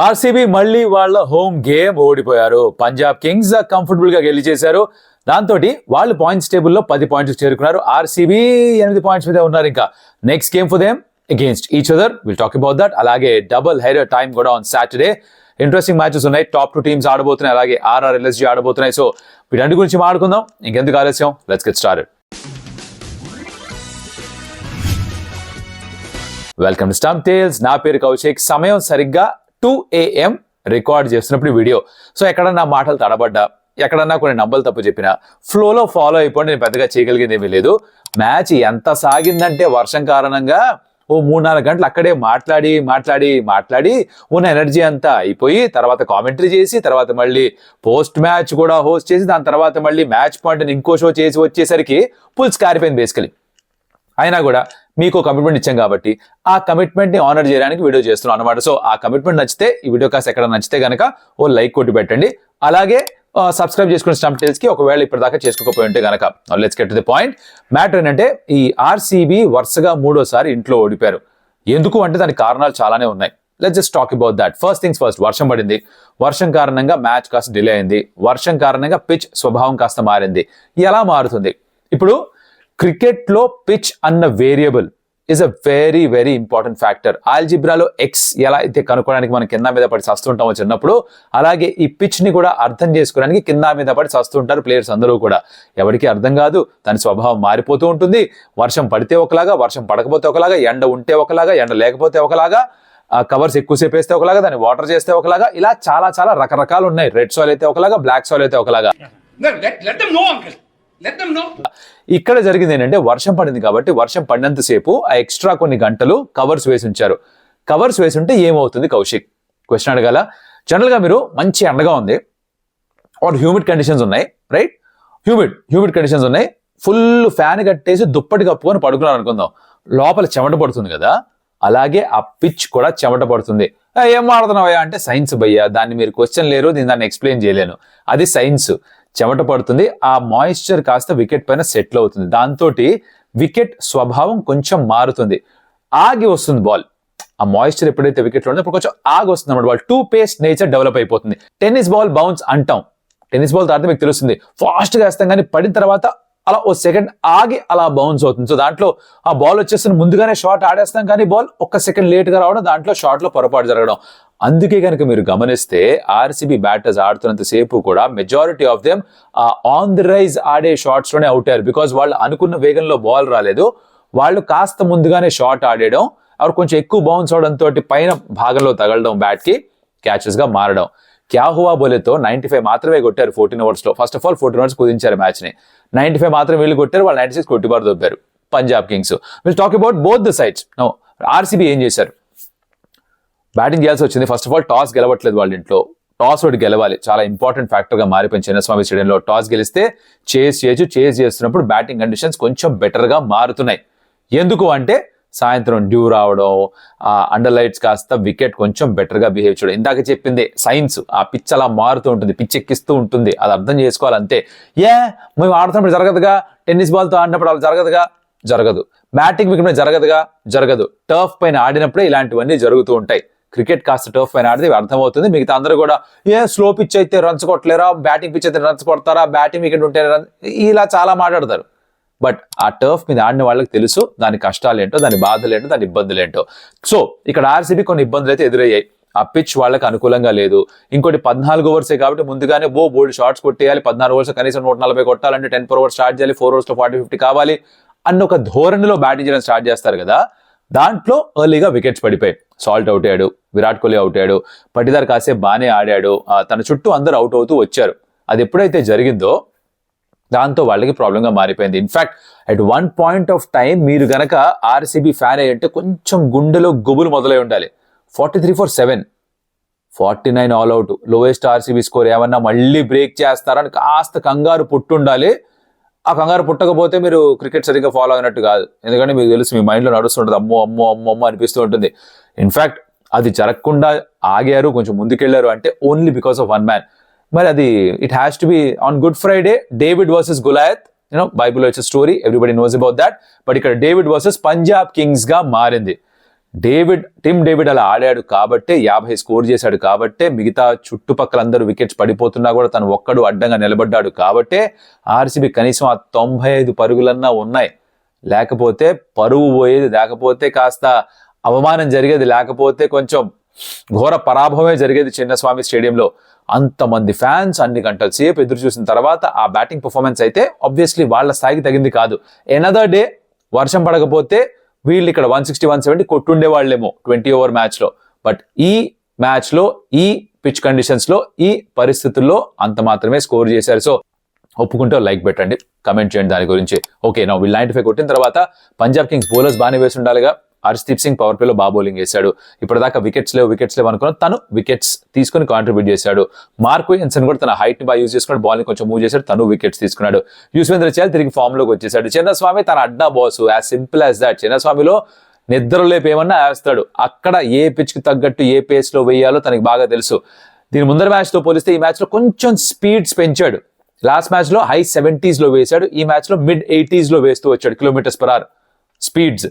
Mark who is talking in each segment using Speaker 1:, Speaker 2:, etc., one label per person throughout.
Speaker 1: RCB మళ్ళీ వాళ్ళ home game ఓడిపోయారు. పంజాబ్ కింగ్స్ కంఫర్టబుల్ గా గెలిచేశారు. దాంతో వాళ్ళు పాయింట్స్ టేబుల్లో 10 పాయింట్స్ చేరుకున్నారు. ఆర్సీబీ 8 పాయింట్స్ మీద ఉన్నారు. ఇంకా next game for them against each other, will talk about that. అలాగే డబుల్ హెడర్ టైం కూడా ఆన్ సాటర్డే. ఇంట్రెస్టింగ్ మ్యాచెస్ ఉన్నాయి. టాప్ 2 టీమ్స్ ఆడబోతున్నాయి. అలాగే ఆర్ఆర్ ఎల్ఎస్జీ ఆడబోతున్నాయి. సో వీటన్నిటి గురించి మాట్లాడుకుందాం. ఇంకెందుకు ఆలస్యం, let's get started. Welcome to stump tales. నా పేరు కౌశిక్. సమయం సరిగ్గా 2 AM రికార్డ్ చేస్తున్నప్పుడు వీడియో. సో ఎక్కడన్నా మాటలు తడబడ్డా, ఎక్కడన్నా కొన్ని నంబర్లు తప్పు చెప్పినా ఫ్లోలో ఫాలో అయిపోయి నేను పెద్దగా చేయగలిగింది ఏమీ లేదు. మ్యాచ్ ఎంత సాగిందంటే వర్షం కారణంగా 3-4 గంటలు అక్కడే మాట్లాడి ఉన్న ఎనర్జీ అంతా అయిపోయి, తర్వాత కామెంటరీ చేసి, తర్వాత మళ్ళీ పోస్ట్ మ్యాచ్ కూడా హోస్ట్ చేసి, దాని తర్వాత మళ్ళీ మ్యాచ్ పాయింట్ ఇంకో షో చేసి వచ్చేసరికి పుల్స్ కారిపోయింది బేసికలీ. అయినా కూడా మీకు కమిట్మెంట్ ఇచ్చాం కాబట్టి ఆ కమిట్మెంట్ ని ఆనర్ చేయడానికి వీడియో చేస్తున్నాం అనమాట. సో ఆ కమిట్మెంట్ నచ్చితే, ఈ వీడియో కాస్త ఎక్కడ నచ్చితే కనుక లైక్ కొట్టి పెట్టండి. అలాగే సబ్స్క్రైబ్ చేసుకుని స్టంప్ టేల్స్ కి, ఒకవేళ ఇప్పటిదాకా చేసుకోకపోయి ఉంటే కనుక. Let's get to the point. Matter ఏంటంటే, ఈ ఆర్సీబీ వరుసగా 3వ సారి ఇంట్లో ఓడిపోయారు. ఎందుకు అంటే దానికి కారణాలు చాలానే ఉన్నాయి. Let's just talk about that. First things first, వర్షం పడింది. వర్షం కారణంగా మ్యాచ్ కాస్త డిలే అయింది. వర్షం కారణంగా పిచ్ స్వభావం కాస్త మారింది. ఎలా మారుతుంది? ఇప్పుడు క్రికెట్ లో పిచ్ అన్న variable is a very very important factor. ఆల్జిబ్రాలో ఎక్స్ ఎలా అయితే కనుక్కోవడానికి మనం కింద మీద పడి చస్తుంటామో చిన్నప్పుడు, అలాగే ఈ పిచ్ ని కూడా అర్థం చేసుకోవడానికి కింద మీద పడి చస్తుంటారు ప్లేయర్స్ అందరూ కూడా. ఎవరికి అర్థం కాదు, దాని స్వభావం మారిపోతూ ఉంటుంది. వర్షం పడితే ఒకలాగా, వర్షం పడకపోతే ఒకలాగా, ఎండ ఉంటే ఒకలాగా, ఎండ లేకపోతే ఒకలాగా, కవర్స్ ఎక్కువసేపు వేస్తే ఒకలాగా, దాన్ని వాటర్ చేస్తే ఒకలాగా, ఇలా చాలా చాలా రకరకాలు ఉన్నాయి. రెడ్ సాయిల్ అయితే ఒకలాగా, బ్లాక్ సాయిల్ అయితే ఒకలాగా. ఇక్కడ జరిగింది ఏంటంటే, వర్షం పడింది కాబట్టి వర్షం పడినంతసేపు ఆ ఎక్స్ట్రా కొన్ని గంటలు కవర్స్ వేసి ఉంచారు. కవర్స్ వేసి ఉంటే ఏమవుతుంది కౌశిక్? క్వశ్చన్ అడగాల. జనరల్ గా మీరు మంచి ఎండగా ఉంది, ఆర్ హ్యూమిడ్ కండిషన్స్ ఉన్నాయి, రైట్? హ్యూమిడ్ కండిషన్స్ ఉన్నాయి. ఫుల్ ఫ్యాన్ కట్టేసి దుప్పటి కప్పుకొని పడుకున్నారు అనుకుందాం. లోపల చెమట పడుతుంది కదా, అలాగే ఆ పిచ్ కూడా చెమట పడుతుంది. ఏం వాడుతున్నావా అంటే సైన్స్ భయ్యా, దాన్ని మీరు క్వశ్చన్ లేరు, నేను దాన్ని ఎక్స్ప్లెయిన్ చేయలేను. అది సైన్స్. చెమట పడుతుంది, ఆ మాయిశ్చర్ కాస్త వికెట్ పైన సెటిల్ అవుతుంది. దాంతో వికెట్ స్వభావం కొంచెం మారుతుంది, ఆగి వస్తుంది బాల్. ఆ మాయిశ్చర్ ఎప్పుడైతే వికెట్ లో ఉందో అప్పుడు కొంచెం ఆగి వస్తుంది అన్నమాట. Ball two paced nature develop అయిపోతుంది. టెన్నిస్ బాల్ బౌన్స్ అంటాం. టెన్నిస్ బాల్ తర్వాత మీకు తెలుస్తుంది, ఫాస్ట్ గా వేస్తాం కానీ పడిన తర్వాత అలా ఓ సెకండ్ ఆగి అలా బౌన్స్ అవుతుంది. సో దాంట్లో ఆ బాల్ వచ్చేసిన ముందుగానే షాట్ ఆడేస్తాం కానీ బాల్ 1 సెకండ్ లేట్ గా రావడం, దాంట్లో షాట్ లో పొరపాటు జరగడం. అందుకే కనుక మీరు గమనిస్తే ఆర్సీబీ బ్యాటర్స్ ఆడుతున్నంత సేపు కూడా majority of them on the rise ఆడే షాట్స్ లోనే అవుట్ అయ్యారు. బికాజ్ వాళ్ళు అనుకున్న వేగంలో బాల్ రాలేదు. వాళ్ళు కాస్త ముందుగానే షాట్ ఆడేయడం, అవి కొంచెం ఎక్కువ బౌన్స్ అవడంతో పైన భాగంలో తగలడం, బ్యాట్ కి క్యాచెస్ గా మారడం. క్యా హువా బోలేతో 95 మాత్రమే కొట్టారు 14 overs లో. ఫస్ట్ ఆఫ్ ఆల్ 14 overs కుదించారు మ్యాచ్ ని. 95 మాత్రమే వీళ్ళు కొట్టారు, వాళ్ళు 96 కొట్టిబారు దొబ్బారు Punjab Kings. Will talk about both the sides. No, RCB ఏం చేశారు? బ్యాటింగ్ చేయాల్సి వచ్చింది. ఫస్ట్ ఆఫ్ ఆల్ టాస్ గెలవట్లేదు వాళ్ళ ఇంట్లో. టాస్ ఒకటి గెలవాలి, చాలా ఇంపార్టెంట్ ఫ్యాక్టర్ గా మారిపోయింది చిన్నస్వామి స్టేడియంలో. టాస్ గెలిస్తే చేస్ చేస్తున్నప్పుడు బ్యాటింగ్ కండిషన్స్ కొంచెం బెటర్ గా మారుతున్నాయి. ఎందుకు అంటే సాయంత్రం డ్యూ రావడం, ఆ అండర్ లైట్స్ కాస్త వికెట్ కొంచెం బెటర్ గా బిహేవ్ చేయడం. ఇందాక చెప్పింది సైన్స్. ఆ పిచ్ అలా మారుతూ ఉంటుంది, పిచ్ ఎక్కిస్తూ ఉంటుంది, అది అర్థం చేసుకోవాలి అంతే. మేము ఆడుతున్నప్పుడు జరగదుగా, టెన్నిస్ బాల్ తో ఆడినప్పుడు అలా జరగదు. బ్యాటింగ్ వికెట్ మీద జరగదు. టర్ఫ్ పైన ఆడినప్పుడే ఇలాంటివన్నీ జరుగుతూ ఉంటాయి. క్రికెట్ కాస్త టర్ఫ్ పైన ఆడితే అర్థమవుతుంది. మిగతా అందరూ కూడా స్లో పిచ్ అయితే రన్స్ కొట్టలేరా, బ్యాటింగ్ పిచ్ అయితే రన్స్ కొడతారా, బ్యాటింగ్ వికెట్ ఉంటే ఇలా చాలా మాట్లాడతారు. బట్ ఆ టర్ఫ్ మీద ఆడిన వాళ్ళకి తెలుసు దాని కష్టాలు ఏంటో, దాని బాధలు ఏంటో, దాని ఇబ్బందులు ఏంటో. సో ఇక్కడ ఆర్సీబీ కొన్ని ఇబ్బందులు అయితే ఎదురయ్యాయి. ఆ పిచ్ వాళ్ళకి అనుకూలంగా లేదు. ఇంకోటి 14 ఓవర్సే కాబట్టి ముందుగానే బోల్డ్ షాట్స్ కొట్టేయాలి. 14 ఓవర్స్ కనీసం 140 కొట్టాలంటే 10 per over స్టార్ట్ చేయాలి. 4 overs లో 40-50 కావాలి అన్న ఒక ధోరణిలో బ్యాటింగ్ చేయడం స్టార్ట్ చేస్తారు కదా. దాంట్లో ఎర్లీగా వికెట్స్ పడిపోయాయి. సాల్ట్ అవుట్ అయ్యాడు, విరాట్ కోహ్లీ అవుట్ అయ్యాడు, పటిదార్ కాసేపు బాగానే ఆడాడు, తన చుట్టూ అందరూ అవుట్ అవుతూ వచ్చారు. అది ఎప్పుడైతే జరిగిందో దాంతో వాళ్ళకి ప్రాబ్లంగా మారిపోయింది. In fact at one point of time మీరు గనక ఆర్సీబీ ఫ్యాన్ అయ్యంటే కొంచెం గుండెలో గుబులు మొదలై ఉండాలి. 43 for 7, 49 all out, lowest RCB score. ఏమన్నా మళ్ళీ బ్రేక్ చేస్తారని కాస్త కంగారు పుట్టుండాలి. ఆ కంగారు పుట్టకపోతే మీరు క్రికెట్ సరిగ్గా ఫాలో అయినట్టు కాదు. ఎందుకంటే మీకు తెలుసు, మీ మైండ్లో నడుస్తుంటుంది, అమ్మో అనిపిస్తూ ఉంటుంది. ఇన్ఫాక్ట్ అది జరగకుండా ఆగారు, కొంచెం ముందుకెళ్లారు అంటే only because of one man. మరి అది it has to be on Good Friday, David versus Goliath. బైబిల్లో it's story, everybody knows about that. But ఇక్కడ డేవిడ్ వర్సెస్ పంజాబ్ కింగ్స్ గా మారింది. టిమ్ డేవిడ్ అలా ఆడాడు కాబట్టే 50 స్కోర్ చేశాడు కాబట్టే మిగతా చుట్టుపక్కల అందరూ వికెట్స్ పడిపోతున్నా కూడా తను ఒక్కడు అడ్డంగా నిలబడ్డాడు కాబట్టే ఆర్సీబీ కనీసం ఆ 95 పరుగులన్నా ఉన్నాయి. లేకపోతే పరువు పోయేది, లేకపోతే కాస్త అవమానం జరిగేది, లేకపోతే కొంచెం ఘోర పరాభవమే జరిగేది చిన్నస్వామి స్టేడియంలో. అంతమంది ఫ్యాన్స్ అన్ని గంటల సేపు ఎదురు చూసిన తర్వాత ఆ బ్యాటింగ్ పర్ఫార్మెన్స్ అయితే ఆబ్వియస్లీ వాళ్ళ స్థాయికి తగింది కాదు. ఎనదర్ డే వర్షం పడకపోతే వీళ్ళు ఇక్కడ 160, 170 కొట్టుండే వాళ్ళేమో 20 ఓవర్ మ్యాచ్లో. బట్ ఈ మ్యాచ్లో, ఈ పిచ్ కండిషన్స్లో, ఈ పరిస్థితుల్లో అంత మాత్రమే స్కోర్ చేశారు. సో ఒప్పుకుంటే లైక్ పెట్టండి, కమెంట్ చేయండి దాని గురించి. ఓకే, నా వీళ్ళు 95 కొట్టిన తర్వాత పంజాబ్ కింగ్స్ బౌలర్స్ బాగానే వేసి ఉండాలిగా. హర్షదీప్ సింగ్ పవర్ ప్లేలో బాగా బౌలింగ్ చేశాడు. ఇప్పటిదాకా వికెట్స్ లేవు అనుకున్న తను వికెట్స్ తీసుకుని కాంట్రిబ్యూట్ చేశాడు. మార్క్ విలియమ్సన్ కూడా తన హైట్ ని బాగా యూజ్ చేసుకున్నాడు, బాల్ని కొంచెం మూవ్ చేశాడు, తను వికెట్స్ తీసుకున్నాడు. యుజ్వేంద్ర చహల్ తిరిగి ఫామ్ లోకి వచ్చేసాడు. చిన్నస్వామి తన అడ్డా boss, as simple as that. చిన్నస్వామిలో నిద్రలేపు ఏమన్నా వేస్తాడు. అక్కడ ఏ పిచ్ కి తగ్గట్టు ఏ పేస్ లో వేయాలో తనకి బాగా తెలుసు. దీని ముందర మ్యాచ్ తో పోలిస్తే ఈ మ్యాచ్ లో కొంచెం స్పీడ్స్ పెంచాడు. లాస్ట్ మ్యాచ్ లో హై 70s లో వేశాడు, ఈ మ్యాచ్ లో మిడ్ 80s లో వేస్తూ వచ్చాడు km/h స్పీడ్స్.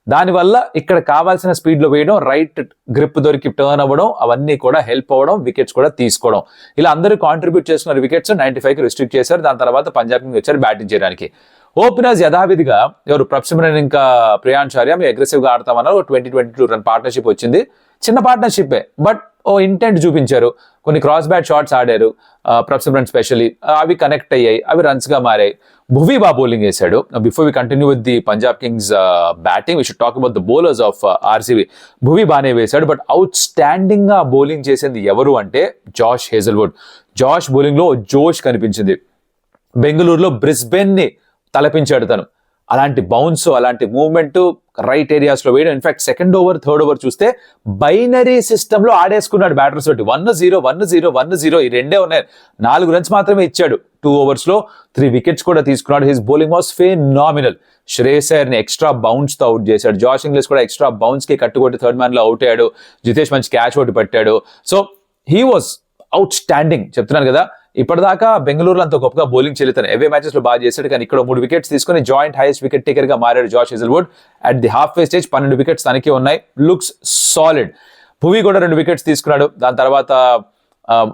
Speaker 1: దానివల్ల ఇక్కడ కావాల్సిన స్పీడ్ లో వేయడం, రైట్ గ్రిప్ దొరికి టర్న్ అవ్వడం, అవన్నీ కూడా హెల్ప్ అవ్వడం, వికెట్స్ కూడా తీసుకోవడం, ఇలా అందరూ కాంట్రిబ్యూట్ చేసుకున్న వికెట్స్ 95కి రిస్ట్రిక్ట్ చేశారు. దాని తర్వాత పంజాబ్ కింగ్స్ వచ్చారు బ్యాటింగ్ చేయడానికి. ఓపెనర్స్ యథావిధిగా ఎవరు ప్రప్సిమ్రన్ ఇంకా ప్రియాంశార్య అగ్రెసివ్ గా ఆడతామన్నారు. 20-22 రన్ పార్ట్నర్షిప్ వచ్చింది. చిన్న పార్ట్నర్షిప్పే, బట్ ఓ ఇంటెంట్ చూపించారు. కొన్ని క్రాస్ బ్యాట్ షాట్స్ ఆడారు ప్రప్సిమ్రన్ స్పెషల్లీ, అవి కనెక్ట్ అయ్యాయి, అవి రన్స్ గా మారాయి. భువీ బా బౌలింగ్ వేశాడు. Before we continue with the Punjab Kings batting, we should talk about the bowlers of RCB. Bhuvi బానే వేశాడు, బట్ అవుట్ స్టాండింగ్ గా బౌలింగ్ చేసింది ఎవరు అంటే జాష్ హేజల్వుడ్. జాష్ బౌలింగ్ లో జోష్ కనిపించింది. బెంగళూరులో బ్రిస్బెన్ ని తలపించాడు తను. అలాంటి బౌన్స్, అలాంటి మూవ్మెంట్ రైట్ ఏరియాస్ లో వేయడం. In fact second over, third over చూస్తే బైనరీ సిస్టమ్ లో ఆడేసుకున్నాడు బ్యాటర్స్ తోటి. 1-0, 1-0, 1-0 ఈ రెండే ఉన్నాయి. 4 runs మాత్రమే ఇచ్చాడు 2 overs లో. 3 wickets కూడా తీసుకున్నాడు. His bowling was phenomenal. Shreyas Iyer ని ఎక్స్ట్రా బౌన్స్ తో అవుట్ చేశాడు. జాష్ ఇంగ్లీష్ కూడా ఎక్స్ట్రా బౌన్స్ కి కట్టుకొట్టి థర్డ్ మ్యాన్ లో అవుట్ అయ్యాడు. జితేష్ మంచి క్యాచ్ ఒకటి పట్టాడు. So he was out standing. చెప్తున్నాను కదా, ఇప్పటిదాకా బెంగళూరులో అంత గొప్పగా బౌలింగ్ చేయలేతాను. అవే మ్యాచెస్ లో బాగా చేశాడు, కానీ ఇక్కడ 3 wickets తీసుకుని జాయింట్ హైయెస్ట్ వికెట్ టేకర్ గా మారాడు Josh Hazlewood. At the half way stage 12 wickets తనకి ఉన్నాయి. Looks solid. భువీ కూడా 2 wickets తీసుకున్నాడు. దాని తర్వాత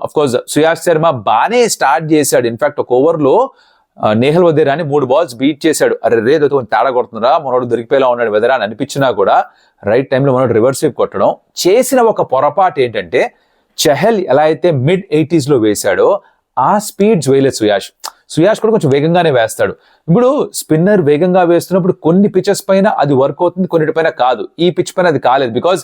Speaker 1: అఫ్ కోర్స్ సుయాష్ శర్మ బానే స్టార్ట్ చేశాడు. ఇన్ఫాక్ట్ ఒక ఓవర్ లో నేహల్ వదేరాని 3 balls బీట్ చేశాడు. అరే రేదో తేడా కొడుతుందా, మనోడు దొరికిపోయేలా ఉన్నాడు వెదరా అని అనిపించినా కూడా రైట్ టైంలో మనోడు రివర్స్ స్వీప్ కొట్టడం. చేసిన ఒక పొరపాటు ఏంటంటే, చహల్ ఎలా అయితే మిడ్ 80s లో వేశాడో ఆ స్పీడ్స్ వేయలేదు సుయాష్ కూడా కొంచెం వేగంగానే వేస్తాడు. ఇప్పుడు స్పిన్నర్ వేగంగా వేస్తున్నప్పుడు కొన్ని పిచెస్ పైన అది వర్క్ అవుతుంది, కొన్నిటిపైన కాదు. ఈ పిచ్ పైన అది కాలేదు. బికాజ్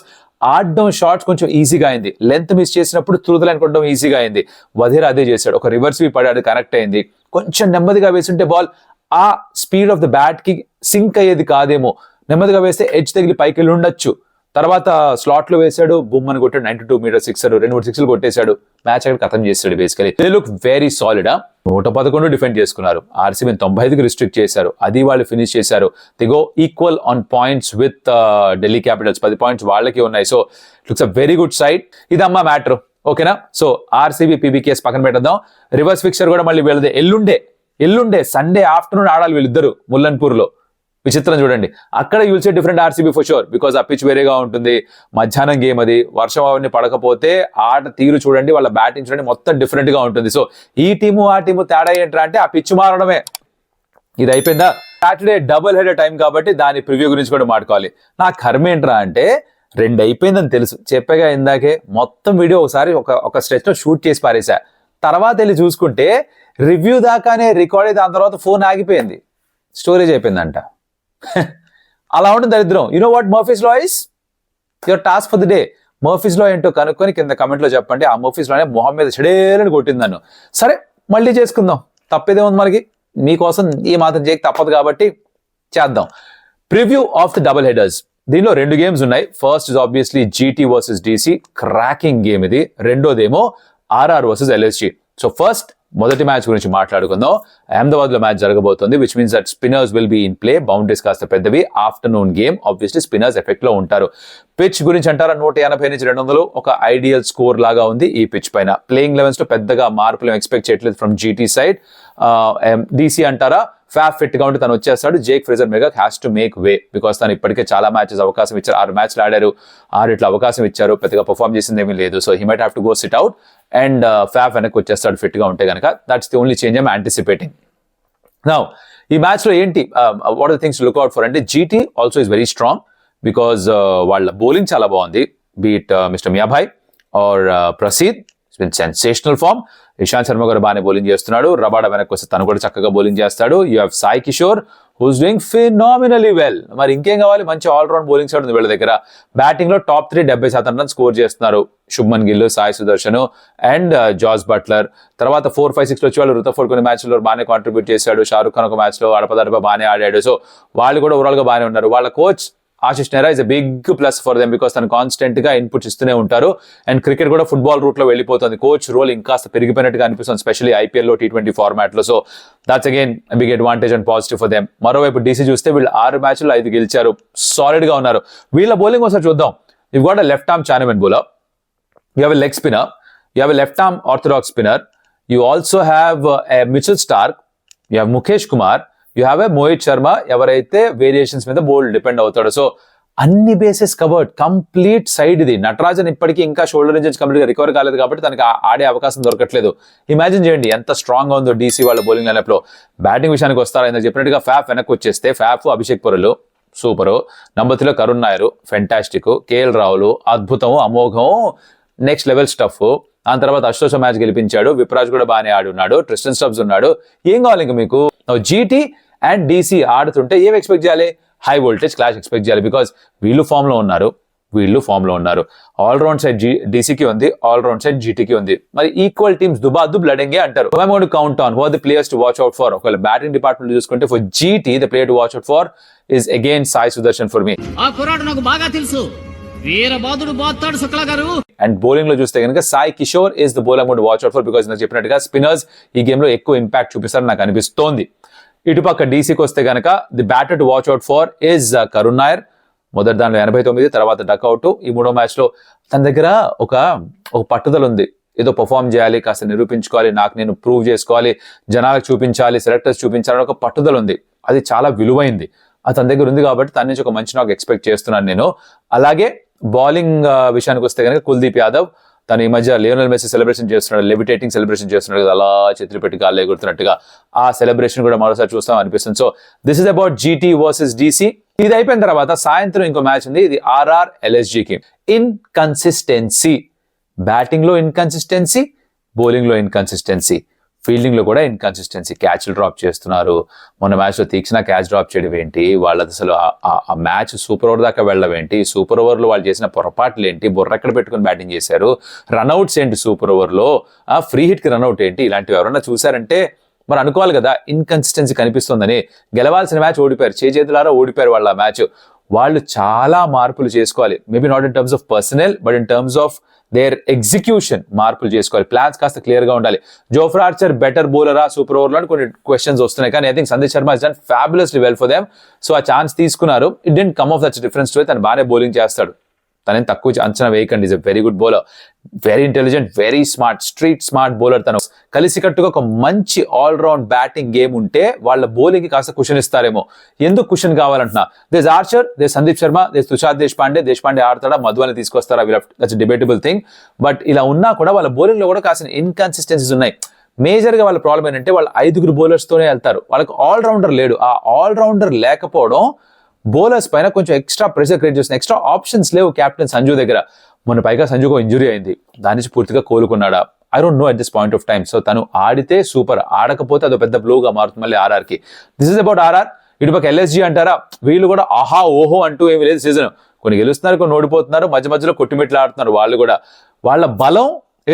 Speaker 1: ఆడడం షాట్స్ కొంచెం ఈజీగా అయింది. లెంత్ మిస్ చేసినప్పుడు త్రూదలు అనుకోవడం ఈజీగా అయింది. వధేరా అదే చేశాడు. ఒక రివర్స్ స్వీప్ పడాడు, కనెక్ట్ అయింది. కొంచెం నెమ్మదిగా వేస్తుంటే బాల్ ఆ స్పీడ్ ఆఫ్ ద బ్యాట్ కి సింక్ అయ్యేది కాదేమో. నెమ్మదిగా వేస్తే ఎడ్జ్ తగిలి పైకి వెళ్ళి ఉండొచ్చు. తర్వాత స్లాట్ లో వేశాడు, బుమ్మని కొట్టాడు. 92 meter సిక్సర్, 2-3 sixes కొట్టేశాడు. మ్యాచ్ అక్కడ ఖతం చేశాడు. Basically they look very solid. 111 defend చేసుకున్నారు. ఆర్సీబీ 95కి రిస్ట్రిక్ట్ చేశారు. అది వాళ్ళు ఫినిష్ చేశారు. The go equal on points with Delhi Capitals. 10 points వాళ్ళకి ఉన్నాయి. So looks a very good side. ఇదమ్మా మ్యాటర్. ఓకేనా? సో ఆర్సీబీ పీబీకేఎస్ పక్కన పెట్టేద్దాం. రివర్స్ ఫిక్చర్ కూడా మళ్ళీ వీళ్ళదే. ఎల్లుండే సండే ఆఫ్టర్నూన్ ఆడాలి వీళ్ళిద్దరు ముల్లన్పూర్ లో. విచిత్రం చూడండి, అక్కడ you'll say different RCB for sure. Because ఆ పిచ్ వేరేగా ఉంటుంది. మధ్యాహ్నం గేమ్ అది. వర్షం అవన్నీ పడకపోతే ఆట తీరు చూడండి, వాళ్ళ బ్యాటింగ్ చూడండి, మొత్తం డిఫరెంట్ గా ఉంటుంది. సో ఈ టీము ఆ టీము తేడా ఏంట్రా అంటే ఆ పిచ్ మారడమే. ఇది అయిపోయిందా? సాటర్డే డబుల్ హెడర్ టైం కాబట్టి దాని ప్రివ్యూ గురించి కూడా మాట్లాడుకోవాలి. నా కర్మ ఏంట్రా అంటే 2 అయిపోయిందని తెలుసు, చెప్పగా ఇందాకే మొత్తం వీడియో ఒకసారి ఒక స్ట్రెచ్ లో షూట్ చేసి పారేసా. తర్వాత వెళ్ళి చూసుకుంటే రివ్యూ దాకానే రికార్డ్ అయ్యి దాని తర్వాత ఫోన్ ఆగిపోయింది, స్టోరేజ్ అయిపోయిందంట. అలా ఉంటుంది దరిద్రం. You know what Murphy's law is? Your task for the day. Murphy's law ఏంటో కనుక్కొని కింద కమెంట్ లో చెప్పండి. ఆ మర్ఫీస్ లానే మొహం మీద చెడేలని కొట్టింది నన్ను. సరే, మళ్ళీ చేసుకుందాం, తప్పేదే ఉంది మనకి. మీకోసం ఈ మాత్రం చేయక తప్పదు కాబట్టి చేద్దాం. Preview of the double headers. దీనిలో 2 games ఉన్నాయి. First is obviously GT versus DC, cracking game ఇది. రెండోదేమో RR versus LSG. So first మొదటి మ్యాచ్ గురించి మాట్లాడుకుందాం. అహ్మదాబాద్ లో మ్యాచ్ జరగబోతుంది, which means that spinners will be in play. Boundaries కాస్త పెద్దవి, afternoon game, obviously spinners effect లో ఉంటారు. పిచ్ గురించి అంటారా, 180 నుంచి 200 ఒక ఐడియల్ స్కోర్ లాగా ఉంది ఈ పిచ్ పైన. ప్లేయింగ్ లెవెన్స్ లో పెద్దగా మార్పులు ఎక్స్పెక్ట్ చేయట్లేదు ఫ్రమ్ జీటీ సైడ్. డీసీ అంటారా, ఫ్యాఫ్ ఫిట్ గా ఉంటే తను వచ్చేస్తాడు. Jake Fraser McGurk has to make way, because తను ఇప్పటికే చాలా మ్యాచెస్ అవకాశం ఇచ్చారు, 6 మ్యాచ్లు ఆడారు, 6 ఇట్లా అవకాశం ఇచ్చారు, పెద్దగా పర్ఫార్మ్ చేసింది ఏమీ లేదు. So he might have to go sit out and Faf వెనక్కి వచ్చేస్తాడు ఫిట్ గా ఉంటే కనుక. That's the only change I'm anticipating. Now ఈ మ్యాచ్ లో ఏంటి what are the things look out for అంటే, GT also is very strong because వాళ్ళ బౌలింగ్ చాలా బాగుంది. But mister Miyabhai or Prasidh, it's been sensational form. Ishant Sharma garu బాగానే బౌలింగ్ చేస్తున్నాడు, రబాడా వెనక్కి వస్తే తను కూడా చక్కగా బౌలింగ్ చేస్తాడు. You have Sai Kishore who's doing phenomenally well. మరి ఇంకేం కావాలి, మంచి ఆల్రౌండ్ బౌలింగ్ సైడ్ ఉంది వీళ్ళ దగ్గర. బ్యాటింగ్ లో టాప్ 3 70% రన్ స్కోర్ చేస్తున్నారు. Shubman Gill, Sai Sudharsan and Jos Buttler. తర్వాత 4, 5, 6 వచ్చి వాళ్ళు రుతఫోర్డ్ కొన్ని మ్యాచ్లో బాగానే కాంట్రిబ్యూట్ చేశాడు. షారుఖ్ ఖాన్ ఒక మ్యాచ్ లో అడపదడప బాగానే ఆడాడు. సో వాళ్ళు కూడా ఓవరాల్ గా బాగానే ఉన్నారు. వాళ్ళ coach Ashish Nehra is a big plus for them because తను కాన్స్టెంట్ గా ఇన్పుట్స్ ఇస్తూనే ఉంటారు. అండ్ క్రికెట్ కూడా ఫుట్బాల్ రూట్ లో వెళ్ళిపోతుంది. కోచ్ రోల్ ఇంకా పెరిగిపోయినట్టుగా అనిపిస్తుంది, స్పెషల్లీ ఐపీఎల్ లో T20 ఫార్మాట్ లో. So that's again big advantage and positive for them. మరోవైపు డీసీ చూస్తే వీళ్ళు 6 మ్యాచ్లు 5 గెలిచారు, సాలిడ్ గా ఉన్నారు. వీళ్ళ బౌలింగ్ ఒకసారి చూద్దాం. You got a left arm chinaman bowler, you have a leg spinner, you have a left arm orthodox spinner, you also have a Mitchell Starc, you have Mukesh Kumar, you have a Mohit Sharma, ఎవరైతే variations మీద bowl depend అవుతాడు. So అన్ని bases covered, complete side ఇది. నటరాజన్ ఇప్పటికీ ఇంకా shoulder injuries complete గా recover కాలేదు కాబట్టి తనకి ఆడే అవకాశం దొరకట్లేదు. ఇమాజిన్ చేయండి ఎంత స్ట్రాంగ్ గా ఉందో డీసీ వాళ్ళ బౌలింగ్ లైనప్ లో. బ్యాటింగ్ విషయానికి వస్తారా, ఆయన చెప్పినట్టుగా ఫ్యాఫ్ వెనక్కి వచ్చేస్తే Faf, Abhishek Porel super, number 3లో కరుణ్ నాయర్ ఫెంటాస్టిక్, కేఎల్ రాహుల్ అద్భుతం, అమోఘం, నెక్స్ట్ లెవెల్ స్టఫ్. దాని తర్వాత అశోష మ్యాచ్ గెలిపించాడు, విప్రాజ్ కూడా బాగానే ఆడున్నాడు, ట్రిస్టన్ స్టబ్స్ ఉన్నాడు. ఏం కావాలి ఇంకా మీకు? జీటీ అండ్ డీసీ ఆడుతుంటే ఏం ఎక్స్పెక్ట్ చేయాలి? హై వోల్టేజ్ క్లాష్ ఎక్స్పెక్ట్ చేయాలి, బికాస్ వీళ్ళు ఫామ్ లో ఉన్నారు. ఆల్రౌండ్ సైడ్ డీసీకి ఉంది, ఆల్రౌండ్ సైడ్ జీటీకి ఉంది. మరి ఈక్వల్ టీమ్స్ దుబాదు బ్లడింగే అంటారు. I want to count on who are the players to watch out for. ఒకవేళ బ్యాటింగ్ డిపార్ట్మెంట్ చూసుకుంటే for GT the player to watch out for is again Sai Sudharsan for me.
Speaker 2: ఆ కుర్రాడు నాకు బాగా తెలుసు, వీరబాదుడు బాస్తాడు శుక్లా గారు.
Speaker 1: అండ్ బౌలింగ్ లో చూస్తే కనుక Sai Kishore is the bowler to watch out for, because నేను చెప్పినట్టుగా స్పిన్నర్స్ ఈ గేమ్ లో ఎక్కువ ఇంపాక్ట్ చూపిస్తారని నాకు అనిపిస్తోంది. ఇటుపక్క డీసీకి వస్తే కనుక the batter to watch out for is Karun Nair. మొదటి దానిలో 89, తర్వాత డక్అవుట్. ఈ 3వ మ్యాచ్ లో తన దగ్గర ఒక పట్టుదల ఉంది, ఏదో పర్ఫామ్ చేయాలి, కాస్త నిరూపించుకోవాలి, నాకు నేను ప్రూవ్ చేసుకోవాలి, జనాలకు చూపించాలి, సెలెక్టర్స్ చూపించాలని ఒక పట్టుదల ఉంది. అది చాలా విలువైంది, అది తన దగ్గర ఉంది కాబట్టి తన నుంచి ఒక మంచి నాకు ఎక్స్పెక్ట్ చేస్తున్నాను నేను. అలాగే బౌలింగ్ విషయానికి వస్తే కనుక కుల్దీప్ యాదవ్, తను ఈ మధ్య లియోనల్ మెస్సీ సెలబ్రేషన్ చేస్తున్నాడు, లెవిటేటింగ్ సెలబ్రేషన్ చేస్తున్నాడు కదా, అలా చేతులు పెట్టి గాల్లో ఎగురుతున్నట్టుగా. ఆ సెలబ్రేషన్ కూడా మరోసారి చూస్తాం అనిపిస్తుంది. So this is about GT versus DC. ఇది అయిపోయిన తర్వాత సాయంత్రం ఇంకో మ్యాచ్ ఉంది, ఇది ఆర్ఆర్ ఎల్ఎస్జీకి. ఇన్కన్సిస్టెన్సీ, బ్యాటింగ్ లో ఇన్కన్సిస్టెన్సీ, బౌలింగ్ లో ఇన్కన్సిస్టెన్సీ, ఫీల్డింగ్ లో కూడా ఇన్కన్సిస్టెన్సీ. క్యాచ్లు డ్రాప్ చేస్తున్నారు. మొన్న మ్యాచ్ లో తీక్షణ క్యాచ్ డ్రాప్ చేయడం ఏంటి, వాళ్ళది అసలు ఆ మ్యాచ్ సూపర్ ఓవర్ దాకా వెళ్ళడం ఏంటి, సూపర్ ఓవర్ లో వాళ్ళు చేసిన పొరపాట్లు ఏంటి, బుర్రెక్కడ పెట్టుకుని బ్యాటింగ్ చేశారు, రన్అట్స్ ఏంటి సూపర్ ఓవర్ లో, ఫ్రీ హిట్ కి రన్అట్ ఏంటి, ఇలాంటివి ఎవరన్నా చూసారంటే మరి అనుకోవాలి కదా ఇన్కన్సిస్టెన్సీ కనిపిస్తుందని. గెలవాల్సిన మ్యాచ్ ఓడిపోయారు, చేతులారా ఓడిపోయారు వాళ్ళ మ్యాచ్. వాళ్ళు చాలా మార్పులు చేసుకోవాలి, maybe not in terms of personal but in terms of their execution మార్పులు చేసుకోవాలి. ప్లాన్స్ కాస్త క్లియర్ గా ఉండాలి. జోఫ్రా ఆర్చర్ బెటర్ బౌలరా సూపర్ ఓవర్ లో కొన్ని క్వశ్చన్స్ వస్తున్నాయి, కానీ I think Sandeep Sharma has done fabulously well for them. So ఆ ఛాన్స్ తీసుకున్నారు, it didn't come off that's difference too. తను బాగానే బౌలింగ్ చేస్తాడు, తనని తక్కువ అంచనా వేయకండి. Is a very good bowler, very intelligent, very smart, street smart bowler. తను కలిసికట్టుగా ఒక మంచి ఆల్రౌండ్ బ్యాటింగ్ గేమ్ ఉంటే వాళ్ళ బౌలింగ్ కి కాస్త కుషన్ ఇస్తారేమో. ఎందుకు కుషన్ కావాలంటున్నా, does Archer, does Sandeep Sharma, does Tushar Deshpande ఆడతాడా, మధువని తీసుకొస్తారా, దట్స్ డిబేటబుల్ థింగ్. బట్ ఇలా ఉన్నా కూడా వాళ్ళ బౌలింగ్ లో కూడా కాసిన ఇన్కన్సిస్టెన్సీస్ ఉన్నాయి. మేజర్ గా వాళ్ళ ప్రాబ్లం ఏంటంటే వాళ్ళు 5 బౌలర్స్ తోనే వెళ్తారు, వాళ్ళకి ఆల్రౌండర్ లేడు. ఆ ఆల్రౌండర్ లేకపోవడం బౌలర్స్ పైన కొంచెం ఎక్స్ట్రా ప్రెషర్ క్రియేట్ చేస్తుంది. ఎక్స్ట్రా ఆప్షన్స్ లేవు కెప్టెన్ సంజు దగ్గర. మొన్న పైగా సంజుకు ఇంజురీ అయింది, దాని నుంచి పూర్తిగా కోలుకున్నాడా I don't know at this point of time. So తను ఆడితే సూపర్, ఆడకపోతే అదో పెద్ద బ్లోగా మారుతుంది మళ్ళీ ఆర్ఆర్కి. This is about RR. ఇటుపక్క ఎల్ఎస్జీ అంటారా, వీళ్ళు కూడా ఆహా ఓహో అంటూ ఏమి లేదు సీజన్. కొన్ని గెలుస్తున్నారు, కొన్ని ఓడిపోతున్నారు, మధ్య మధ్యలో కొట్టిమెట్లు ఆడుతున్నారు వాళ్ళు కూడా. వాళ్ళ బలం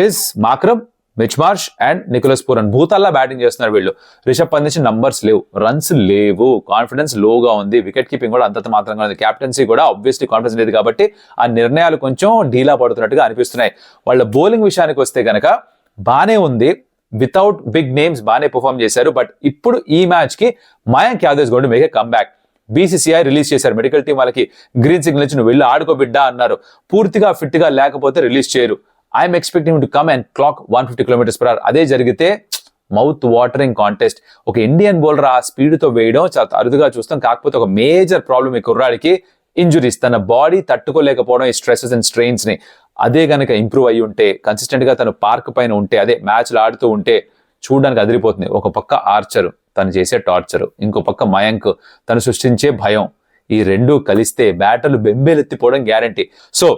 Speaker 1: is Markram, Mitch Marsh and Nicholas Pooran. భూతాల్లా బ్యాటింగ్ చేస్తున్నారు వీళ్ళు. రిషబ్ పంత్ నుంచి నంబర్స్ లేవు, రన్స్ లేవు, కాన్ఫిడెన్స్ లోగా ఉంది, వికెట్ కీపింగ్ కూడా అంతంత మాత్రంగా ఉంది, క్యాప్టెన్సీ కూడా ఆబ్వియస్లీ కాన్ఫిడెన్స్ లేదు కాబట్టి ఆ నిర్ణయాలు కొంచెం ఢీలా పడుతున్నట్టుగా అనిపిస్తున్నాయి. వాళ్ళ బౌలింగ్ విషయానికి వస్తే కనుక బానే ఉంది, వితౌట్ బిగ్ నేమ్స్ బాగానే పర్ఫామ్ చేశారు. బట్ ఇప్పుడు ఈ మ్యాచ్ కి Mayank Yadav is going to make a comeback. BCCI release చేశారు, మెడికల్ టీం వాళ్ళకి గ్రీన్ సిగ్నల్ ఇచ్చి నువ్వు వెళ్ళి ఆడుకోబిడ్డా అన్నారు. పూర్తిగా ఫిట్ గా లేకపోతే రిలీజ్ చేయరు. I'm expecting to come and clock 150 km/h. అదే జరిగితే మౌత్ వాటరింగ్ కాంటెస్ట్. ఒక ఇండియన్ బౌలర్ ఆ స్పీడ్ తో వేయడం చాలా అరుదుగా చూస్తాం. కాకపోతే ఒక మేజర్ ప్రాబ్లం ఈ కుర్రాడికి ఇంజురీస్. తన బాడీ తట్టుకోలేకపోవడం ఈ స్ట్రెసెస్ అండ్ స్ట్రెయిన్స్ ని. అదే గనక ఇంప్రూవ్ అయ్యి ఉంటే, కన్సిస్టెంట్ గా తను పార్క్ పైన ఉంటే, అదే మ్యాచ్లు ఆడుతూ ఉంటే చూడడానికి అదిరిపోతుంది. ఒక పక్క ఆర్చర్ తను చేసే టార్చర్, ఇంకో పక్క మయాంక్ తను సృష్టించే భయం, ఈ రెండు కలిస్తే బ్యాటర్లు బెంబేలెత్తిపోవడం గ్యారంటీ. సో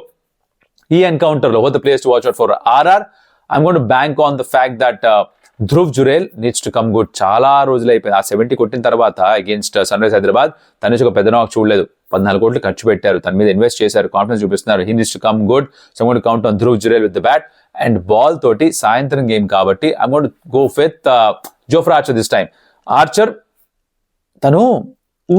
Speaker 1: ఈ ఎన్కౌంటర్ లో the players to watch out for RR. I'm going to bank on the fact that Dhruv Jurel needs to come good. చాలా రోజులు అయిపోయింది. ఆ 70 కొట్టిన తర్వాత అగేన్స్ట్ సన్ రైజ్ హైదరాబాద్ తన నుంచి ఒక పెద్ద నాక్ చూడలేదు. 14 కోట్లు ఖర్చు పెట్టారు, తన మీద ఇన్వెస్ట్ చేశారు, కాన్ఫిడెన్స్ చూపిస్తున్నారు. He needs to come good. So I'm going to count on Dhruv Jurel with the bat and ball తోటి. సాయంత్రం గేమ్ కాబట్టి I'm going to go with Jofra Archer this time. Archer తను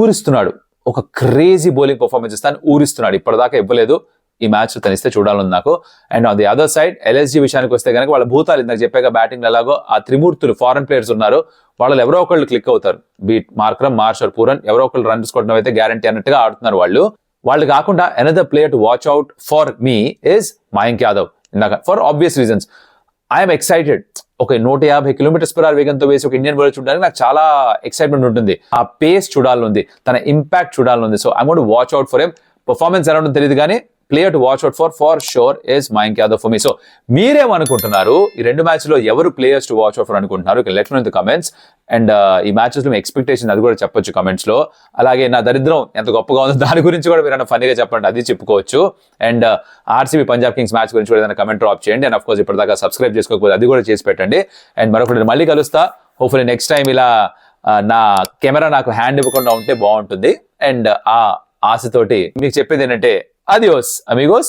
Speaker 1: ఊరిస్తున్నాడు, ఒక క్రేజీ బౌలింగ్ పర్ఫార్మెన్స్ ఇస్తాను, ఊరిస్తున్నాడు. ఇప్పటిదాకా ఇవ్వలేదు. ఈ మ్యాచ్ తను ఇస్తే చూడాలని నాకు. And on the other side LSG విషయానికి వస్తే కనుక వాళ్ళ భూతాలు ఇందాక చెప్పాక బ్యాటింగ్ ఎలాగో ఆ త్రిమూర్తులు ఫారెన్ ప్లేయర్స్ ఉన్నారు, వాళ్ళు ఎవరో ఒకళ్ళు క్లిక్ అవుతారు. బీట్ మార్క్రమ్, మార్షర్, పూరన్ ఎవరో ఒకళ్ళు రన్స్ కొట్టడం అయితే గ్యారంటీ అన్నట్టుగా ఆడుతున్నారు వాళ్ళు కాకుండా another player to watch out for me is Mayank Yadav. ఇందాక for obvious reasons I'm excited. ఒక 150 km/h వేగంతో వేసి ఒక ఇండియన్ బౌలర్ చూడడానికి నాకు చాలా ఎక్సైట్మెంట్ ఉంటుంది. ఆ పేస్ చూడాలనుంది, తన ఇంపాక్ట్ చూడాలనుంది. So I'm going to watch out for him. Performance ఎలా ఉంటుందో తెలియదు కానీ player to watch out for sure is Mayank Yadav for me. So మీరేమనుకుంటున్నారు? ఈ రెండు మ్యాచ్ లో ఎవరు players to watch out for అనుకుంటున్నారు? Let me know in the comments. And ఈ మ్యాచెస్ లో మీ ఎక్స్పెక్టేషన్ అది కూడా చెప్పొచ్చు కమెంట్స్ లో. అలాగే నా దరిద్రం ఎంత గొప్పగా ఉందో దాని గురించి కూడా మీరు ఫన్నీగా చెప్పండి, అది చెప్పుకోవచ్చు. And RCB Punjab Kings match గురించి కూడా ఏదైనా కమెంట్ డ్రాప్ చేయండి. అండ్ ఆఫ్ కోర్స్ ఇప్పటిదాకా సబ్స్క్రైబ్ చేసుకోకపోతే అది కూడా చేసి పెట్టండి. అండ్ మరొకటి మళ్ళీ కలుస్తా. హోప్ఫుల్లీ నెక్స్ట్ టైం ఇలా నా కెమెరా నాకు హ్యాండ్ ఇవ్వకుండా ఉంటే బాగుంటుంది. అండ్ ఆ ఆశతోటి మీకు చెప్పేది ఏంటంటే, adiós amigos.